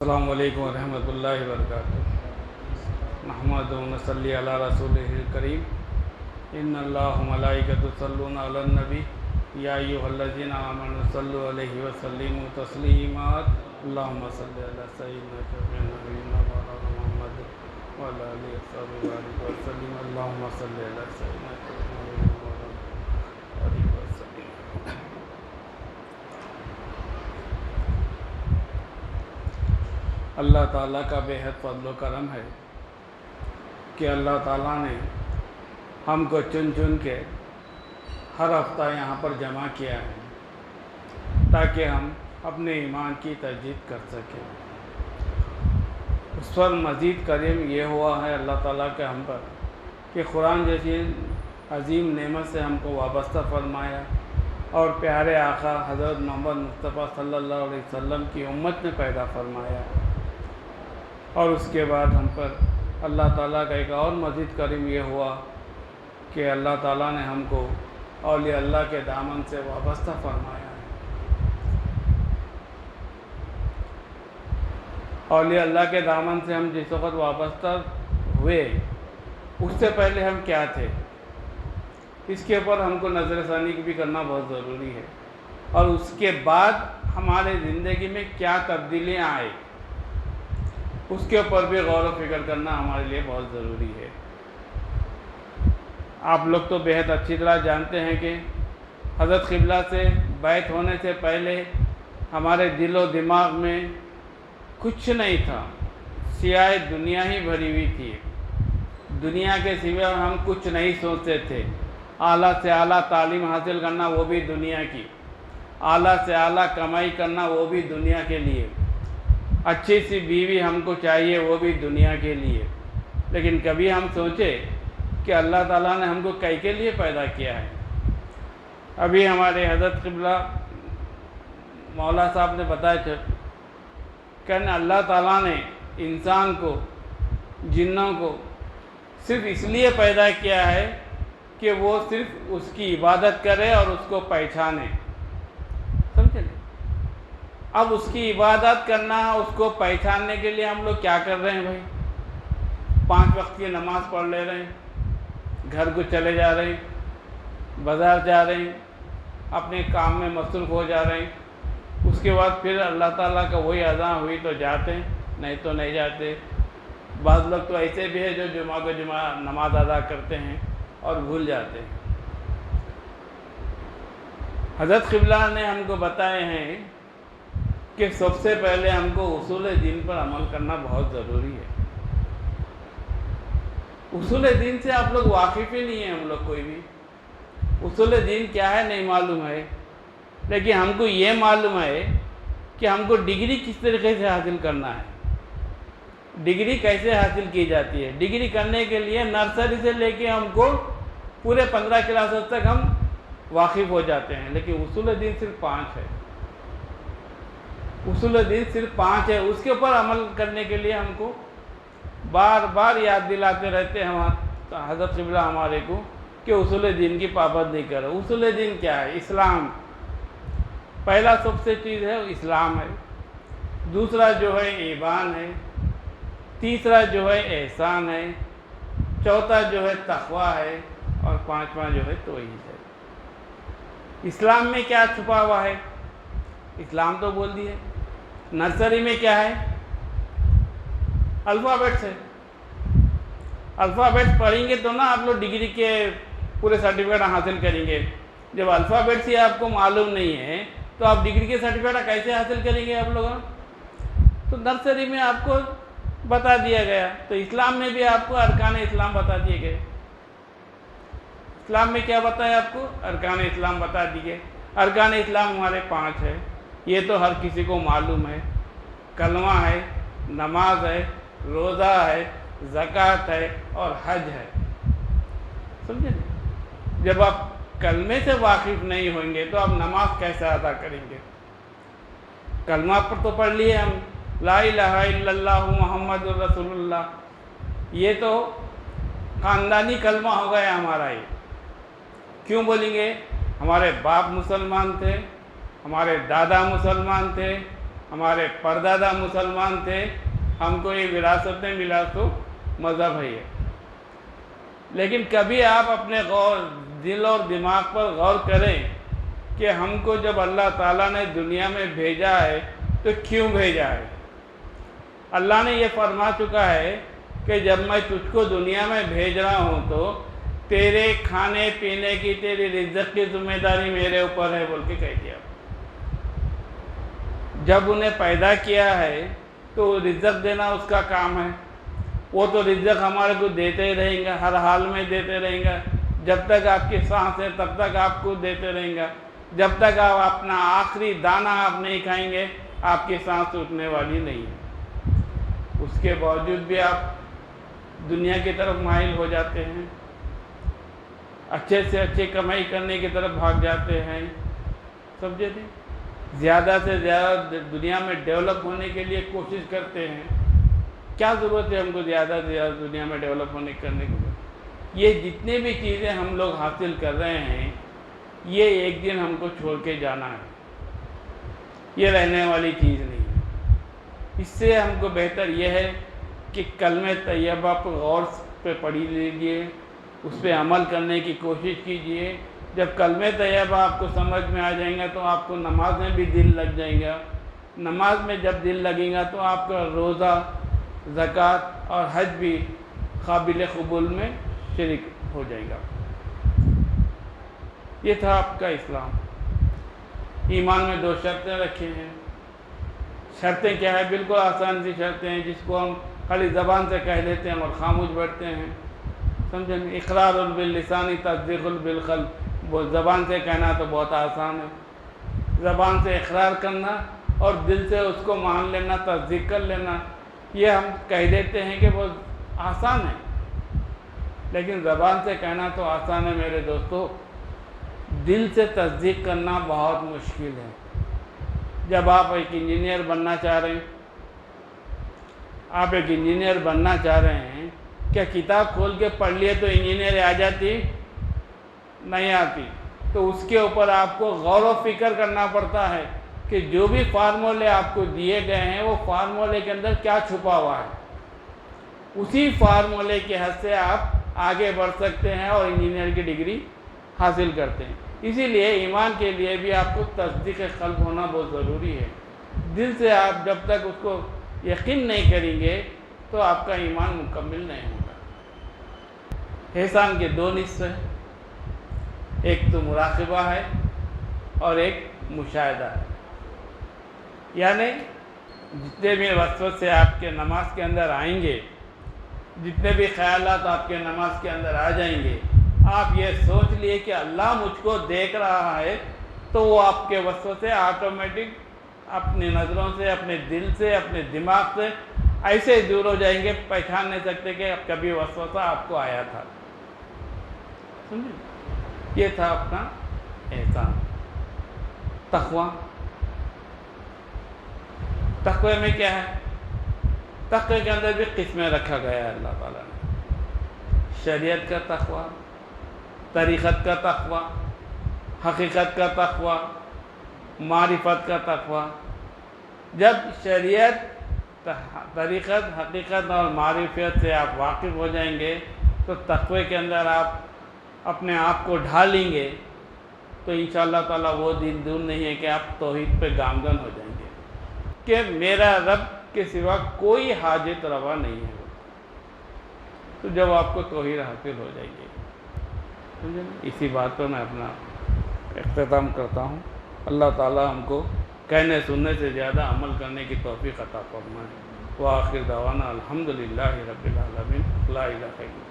السلام علیکم ورحمۃ اللہ وبرکاتہ۔ نحمد و نصلی علی رسولہ الکریم۔ ان اللہ و ملائکۃ یصلون علی النبی یا ایھا الذین آمنوا صلوا علیہ وسلموا تسلیما۔ اللہم صلی علی سیدنا نبینا مولانا محمد وعلی آلہ وصحبہ وسلم۔ اللہم صلی علی سیدنا نبینا مولانا علیہ وسلم۔ اللہ تعالیٰ کا بے حد فضل و کرم ہے کہ اللہ تعالیٰ نے ہم کو چن چن کے ہر ہفتہ یہاں پر جمع کیا ہے تاکہ ہم اپنے ایمان کی تجدید کر سکیں۔ اس پر مزید کریم یہ ہوا ہے اللہ تعالیٰ کے ہم پر کہ قرآن جیسی عظیم نعمت سے ہم کو وابستہ فرمایا اور پیارے آقا حضرت محمد مصطفیٰ صلی اللہ علیہ وسلم کی امت میں پیدا فرمایا۔ اور اس کے بعد ہم پر اللہ تعالیٰ کا ایک اور مزید کریم یہ ہوا کہ اللہ تعالیٰ نے ہم کو اولیاء اللہ کے دامن سے وابستہ فرمایا ہے۔ اولیاء اللہ کے دامن سے ہم جس وقت وابستہ ہوئے اس سے پہلے ہم کیا تھے، اس کے اوپر ہم کو نظر ثانی بھی کرنا بہت ضروری ہے، اور اس کے بعد ہمارے زندگی میں کیا تبدیلیاں آئے اس کے اوپر بھی غور و فکر کرنا ہمارے لیے بہت ضروری ہے۔ آپ لوگ تو بے حد اچھی طرح جانتے ہیں کہ حضرت قبلہ سے بیعت ہونے سے پہلے ہمارے دل و دماغ میں کچھ نہیں تھا، سیاہ دنیا ہی بھری ہوئی تھی۔ دنیا کے سوا ہم کچھ نہیں سوچتے تھے۔ اعلیٰ سے اعلیٰ تعلیم حاصل کرنا وہ بھی دنیا کی، اعلیٰ سے اعلیٰ کمائی کرنا وہ بھی دنیا کے لیے، اچھی سی بیوی ہم کو چاہیے وہ بھی دنیا کے لیے۔ لیکن کبھی ہم سوچے کہ اللہ تعالیٰ نے ہم کو کئی کے لیے پیدا کیا ہے؟ ابھی ہمارے حضرت قبلہ مولا صاحب نے بتایا کہ اللہ تعالیٰ نے انسان کو، جنوں کو صرف اس لیے پیدا کیا ہے کہ وہ صرف اس کی عبادت کرے اور اس کو پہچانے۔ سمجھے؟ اب اس کی عبادت کرنا، اس کو پہچاننے کے لیے ہم لوگ کیا کر رہے ہیں بھائی؟ 5 وقت کی نماز پڑھ لے رہے ہیں، گھر کو چلے جا رہے ہیں، بازار جا رہے ہیں، اپنے کام میں مصروف ہو جا رہے ہیں۔ اس کے بعد پھر اللہ تعالیٰ کا وہی اذان ہوئی تو جاتے ہیں، نہیں تو نہیں جاتے۔ بعض لوگ تو ایسے بھی ہے جو جمعہ کو جمعہ نماز ادا کرتے ہیں اور بھول جاتے ہیں۔ حضرت قبلہ نے ہم کو بتائے ہیں کہ سب سے پہلے ہم کو اصول دین پر عمل کرنا بہت ضروری ہے۔ اصول دین سے آپ لوگ واقف ہی نہیں ہیں، ہم لوگ کوئی بھی اصول دین کیا ہے نہیں معلوم ہے، لیکن ہم کو یہ معلوم ہے کہ ہم کو ڈگری کس طریقے سے حاصل کرنا ہے، ڈگری کیسے حاصل کی جاتی ہے۔ ڈگری کرنے کے لیے نرسری سے لے کے ہم کو پورے 15 کلاسز تک ہم واقف ہو جاتے ہیں، لیکن اصول دین صرف 5 ہے۔ اصول دین صرف 5 ہے، اس کے اوپر عمل کرنے کے لیے ہم کو بار بار یاد دلاتے رہتے ہیں حضرت قبلہ ہمارے کو کہ اصول دین کی پابندی کرو۔ اصول دین کیا ہے؟ اسلام پہلا سب سے چیز ہے، اسلام ہے۔ دوسرا جو ہے ایمان ہے، تیسرا جو ہے احسان ہے، چوتھا جو ہے تقویٰ ہے، اور 5واں جو ہے توحید ہے۔ اسلام میں کیا چھپا ہوا ہے؟ اسلام تو بول دیے۔ نرسری میں کیا ہے؟ الفابیٹس ہے۔ الفابیٹس پڑھیں گے تو نا آپ لوگ ڈگری کے پورے سرٹیفکیٹ حاصل کریں گے۔ جب الفابیٹس ہی آپ کو معلوم نہیں ہے تو آپ ڈگری کے سرٹیفکیٹ کیسے حاصل کریں گے آپ لوگ؟ تو نرسری میں آپ کو بتا دیا گیا، تو اسلام میں بھی آپ کو ارکان اسلام بتا دیے گئے۔ اسلام میں کیا بتایا آپ کو؟ ارکان اسلام بتا دیے۔ ارکان اسلام ہمارے 5 ہے، یہ تو ہر کسی کو معلوم ہے۔ کلمہ ہے، نماز ہے، روزہ ہے، زکوٰۃ ہے اور حج ہے۔ سمجھے؟ جب آپ کلمے سے واقف نہیں ہوئیں گے تو آپ نماز کیسے ادا کریں گے؟ کلمہ پر تو پڑھ لیے ہم، لا الہ الا اللہ محمد رسول اللہ، یہ تو خاندانی کلمہ ہو گیا ہمارا۔ یہ کیوں بولیں گے؟ ہمارے باپ مسلمان تھے، ہمارے دادا مسلمان تھے، ہمارے پردادا مسلمان تھے، ہم کو یہ وراثت میں ملا تو مذہب ہے یہ۔ لیکن کبھی آپ اپنے دل اور دماغ پر غور کریں کہ ہم کو جب اللہ تعالیٰ نے دنیا میں بھیجا ہے تو کیوں بھیجا ہے؟ اللہ نے یہ فرما چکا ہے کہ جب میں تجھ کو دنیا میں بھیج رہا ہوں تو تیرے کھانے پینے کی، تیری رزق کی ذمہ داری میرے اوپر ہے بول کے کہہ دیا۔ جب انہیں پیدا کیا ہے تو رزق دینا اس کا کام ہے، وہ تو رزق ہمارے کو دیتے ہی رہیں گا، ہر حال میں دیتے رہیں گا، جب تک آپ کی سانس ہے تب تک آپ کو دیتے رہیں گا، جب تک آپ اپنا آخری دانہ آپ نہیں کھائیں گے آپ کی سانس اٹھنے والی نہیں ہے۔ اس کے باوجود بھی آپ دنیا کی طرف مائل ہو جاتے ہیں، اچھے سے اچھے کمائی کرنے کی طرف بھاگ جاتے ہیں، سمجھے تھے، زیادہ سے زیادہ دنیا میں ڈیولپ ہونے کے لیے کوشش کرتے ہیں۔ کیا ضرورت ہے ہم کو زیادہ سے زیادہ دنیا میں ڈیولپ کرنے کے لیے؟ یہ جتنے بھی چیزیں ہم لوگ حاصل کر رہے ہیں یہ ایک دن ہم کو چھوڑ کے جانا ہے، یہ رہنے والی چیز نہیں ہے۔ اس سے ہم کو بہتر یہ ہے کہ کلمہ طیبہ پر غور پہ پڑھی لیجیے، اس پہ عمل کرنے کی کوشش کیجیے۔ جب کلمہ طیبہ آپ کو سمجھ میں آ جائیں گا تو آپ کو نماز میں بھی دل لگ جائیں گا، نماز میں جب دل لگیں گا تو آپ کا روزہ، زکوٰۃ اور حج بھی قابل قبول میں شریک ہو جائے گا۔ یہ تھا آپ کا اسلام۔ ایمان میں 2 شرطیں رکھی ہیں۔ شرطیں کیا ہے؟ بالکل آسان سی شرطیں ہیں جس کو ہم خالی زبان سے کہہ لیتے ہیں اور خاموش بیٹھتے ہیں، سمجھیں؟ اقرار باللسان تصدیق بالقلب، وہ زبان سے کہنا تو بہت آسان ہے، زبان سے اقرار کرنا اور دل سے اس کو مان لینا، تصدیق کر لینا، یہ ہم کہہ دیتے ہیں کہ بہت آسان ہے، لیکن زبان سے کہنا تو آسان ہے میرے دوستو، دل سے تصدیق کرنا بہت مشکل ہے۔ جب آپ ایک انجینئر بننا چاہ رہے ہیں، آپ ایک انجینئر بننا چاہ رہے ہیں، کیا کتاب کھول کے پڑھ لیے تو انجینئر آ جاتی؟ نہیں آتی۔ تو اس کے اوپر آپ کو غور و فکر کرنا پڑتا ہے کہ جو بھی فارمولے آپ کو دیے گئے ہیں وہ فارمولے کے اندر کیا چھپا ہوا ہے، اسی فارمولے کے حد سے آپ آگے بڑھ سکتے ہیں اور انجینئر کی ڈگری حاصل کرتے ہیں۔ اسی لیے ایمان کے لیے بھی آپ کو تصدیق قلب ہونا بہت ضروری ہے۔ دل سے آپ جب تک اس کو یقین نہیں کریں گے تو آپ کا ایمان مکمل نہیں ہوگا۔ احسان کے 2 نصف ہیں، ایک تو مراقبہ ہے اور ایک مشاہدہ ہے، یعنی جتنے بھی وسوسے آپ کے نماز کے اندر آئیں گے، جتنے بھی خیالات آپ کے نماز کے اندر آ جائیں گے، آپ یہ سوچ لیے کہ اللہ مجھ کو دیکھ رہا ہے، تو وہ آپ کے وسوسے آٹومیٹک اپنی نظروں سے، اپنے دل سے، اپنے دماغ سے ایسے دور ہو جائیں گے، پہچان نہیں سکتے کہ کبھی وسوسہ آپ کو آیا تھا۔ سمجھے؟ یہ تھا اپنا احسان۔ تقویٰ، تقوی میں کیا ہے؟ تقوی کے اندر بھی قسمیں رکھا گیا ہے اللہ تعالیٰ نے۔ شریعت کا تقویٰ، طریقت کا تقویٰ، حقیقت کا تقویٰ، معرفت کا تقویٰ۔ جب شریعت، طریقت، حقیقت اور معرفت سے آپ واقف ہو جائیں گے تو تقوی کے اندر آپ اپنے آپ کو ڈھالیں گے تو انشاءاللہ تعالیٰ وہ دن دور نہیں ہے کہ آپ توحید پہ گامزن ہو جائیں گے کہ میرا رب کے سوا کوئی حاجت روا نہیں ہے۔ تو جب آپ کو توحید حاصل ہو جائے گی، اسی بات پر میں اپنا اختتام کرتا ہوں۔ اللہ تعالیٰ ہم کو کہنے سننے سے زیادہ عمل کرنے کی توفیق عطا فرمائے۔ وآخر دعوانا الحمدللہ رب العالمین، لا الہ الا اللہ۔